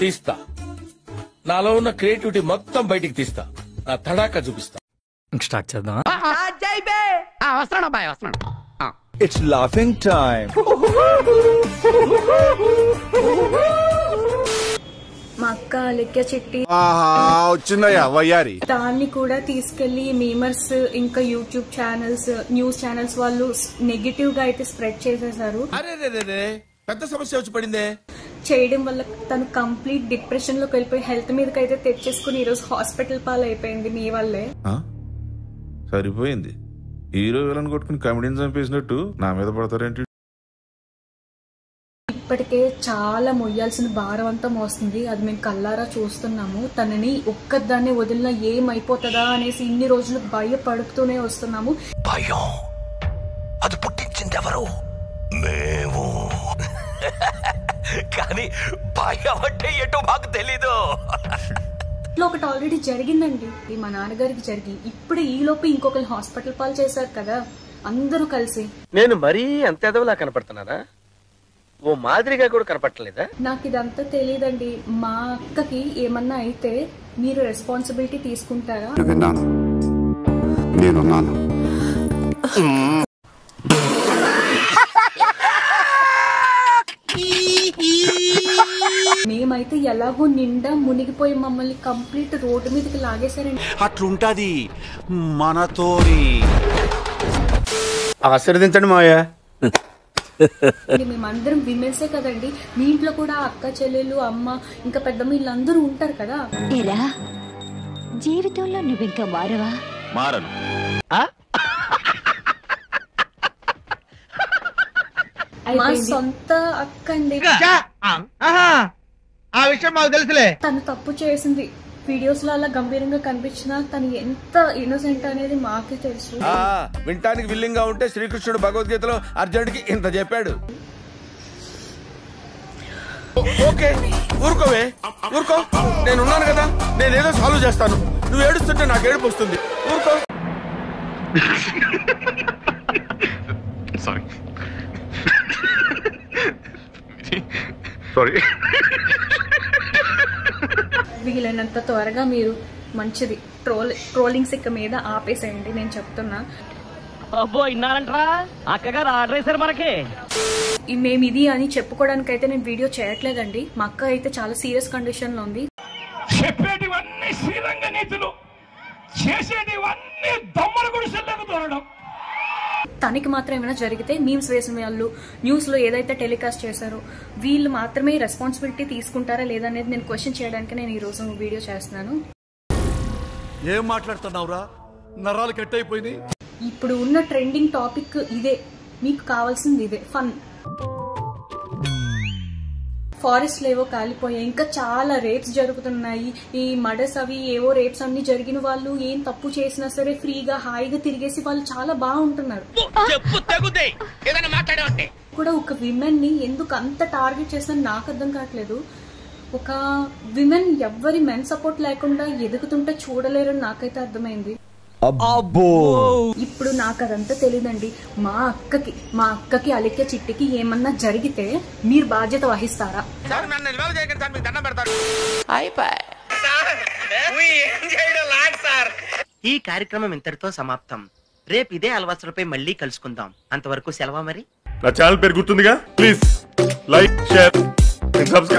తీస్తా, నాలో ఉన్న క్రియేటివిటీ మొత్తం బయటికి తీస్తా, నా తడాక చూపిస్తా. స్టార్ట్ చేద్దాం. It's laughing time. మా అక్క అలెక్య చిట్టి వచ్చిందయ్యా వయ్యారి. దాన్ని కూడా తీసుకెళ్లి మీమర్స్ ఇంకా యూట్యూబ్ ఛానల్స్, న్యూస్ ఛానల్స్ వాళ్ళు నెగిటివ్ గా అయితే స్ప్రెడ్ చేసేసారు. పెద్ద సమస్య వచ్చి పడిందే. చేయడం వల్ల తను కంప్లీట్ డిప్రెషన్ లోకి వెళ్ళిపోయి హెల్త్ మీదకి అయితే తెచ్చేసుకుని ఈ రోజు హాస్పిటల్ పాలు అయిపోయింది మీ వల్లే. సరిపోయింది. హీరో విలన్ కొట్టుకుని కామెడీని చంపేసినట్టు నా మీద పడతారేంటి? ఇప్పటికే చాలా మొయ్యాల్సిన భారం అంతా మోస్తుంది. అది మేము కల్లారా చూస్తున్నాము. తనని ఒక్కదాన్ని వదిలినా ఏమైపోతుందా అనేసి ఇన్ని రోజులు భయపడుతూనే వస్తున్నాము. భయం అది పుట్టించింది ఎవరు? మేము. కానీ భయం అంటే ఏంటో మాకు తెలీదు. ఒకటి ఆల్రెడీ జరిగిందండి, మా నాన్నగారికి జరిగి ఇప్పుడు ఈ లోపు ఇంకొకరు హాస్పిటల్ పాలు చేశారు కదా అందరూ కలిసి. నేను మరీ అంత ఎదవలా కనపడుతున్నారా? ఓ మాదిరిగా కూడా కనపడలేదా? నాకు ఇదంతా తెలియదండి. మా అక్కకి ఏమన్నా అయితే మీరు రెస్పాన్సిబిలిటీ తీసుకుంటారా? విన్నాను, నేనున్నాను. మేమైతే ఎలాగో నిండా మునిగిపోయి మమ్మల్ని కంప్లీట్ రోడ్డు మీదకి లాగేశారండి. అట్లుంటది మనతోని. ఆశీర్వదించండి మాయా. మేమందరం విమెన్సే కదండి. మీ ఇంట్లో కూడా అక్క చెల్లెలు, అమ్మ, ఇంకా పెద్దమ్మ వీళ్ళందరూ ఉంటారు కదా. జీవితంలో నువ్వు ఇంకా మారవా? మారను. మా సొంత అక్క అండి. ఆ విషయం మాకు తెలుసులే. తను తప్పు చేసింది. వీడియోస్ లో అలా గంభీరంగా కనిపించినా తను ఎంత ఇన్నోసెంట్ అనేది మాకే తెలుసు. వింటానికి విల్లింగ్ గా ఉంటే శ్రీకృష్ణుడు భగవద్గీతలో అర్జునుడికి ఇంత చెప్పాడు. ఓకే ఊరుకోవే, ఊరుకో. నేనున్నాను కదా, నేనేదో సాల్వ్ చేస్తాను. నువ్వు ఏడుస్తుంటే నాకు ఏడుపు వస్తుంది. ఊరుకో. Sorry sorry. వీలైనంత త్వరగా మీరు మంచిది ట్రోలింగ్స్ ఇక మీద ఆపేసేయండి నేను చెప్తున్నా. అబ్బో ఇన్నారంట్రా, అక్కగారు ఆర్డర్ వేశారు మనకి. మేము ఇది అని చెప్పుకోవడానికి అయితే నేను వీడియో చేయట్లేదండి. మా అక్క అయితే చాలా సీరియస్ కండిషన్ లో ఉంది. చెప్పేటివన్నీ శ్రీరంగ నీతులు, చేసేటివన్నీ దొమ్మల గుడిసెల్లోకి దూరడం. తనకి మాత్రం ఏమైనా జరిగితే మీమ్స్ వేసిన వాళ్ళు న్యూస్ లో ఏదైతే టెలికాస్ట్ చేశారో వీళ్ళు మాత్రమే రెస్పాన్సిబిలిటీ తీసుకుంటారా లేదా అనేది నేను క్వశ్చన్ చేయడానికి నేను ఈ రోజు వీడియో చేస్తున్నాను. ఏం మాట్లాడుతున్నావురా? నరాలు కట్ అయిపోయింది. ఇప్పుడు ఉన్న ట్రెండింగ్ టాపిక్ ఇదే. మీకు కావాల్సింది ఇదే, ఫన్. ఫారెస్ట్ ఏవో కాలిపోయాయి, ఇంకా చాలా రేప్స్ జరుగుతున్నాయి. ఈ మర్డర్స్ అవి ఏవో రేప్స్ అన్ని జరిగిన వాళ్ళు ఏం తప్పు చేసినా సరే ఫ్రీగా హాయిగా తిరిగేసి వాళ్ళు చాలా బాగుంటున్నారు. కూడా ఒక విమెన్ ని ఎందుకు అంత టార్గెట్ చేసినా నాకు అర్థం కావట్లేదు. ఒక విమెన్ ఎవ్వరి మెన్ సపోర్ట్ లేకుండా ఎదుగుతుంటే చూడలేరని నాకైతే అర్థమైంది. ఇప్పుడు నాకు అదంతా తెలియదండి. మా అక్కకి అలెక్య చిట్టికి ఏమన్నా జరిగితే మీరు బాధ్యత వహిస్తారా? ఈ కార్యక్రమం ఇంతటితో సమాప్తం. రేపు ఇదే అలవాట్లపై మళ్ళీ కలుసుకుందాం. అంతవరకు సెలవా మరి. నా ఛానల్ పేరు గుర్తుందిగా? Please like, share, subscribe.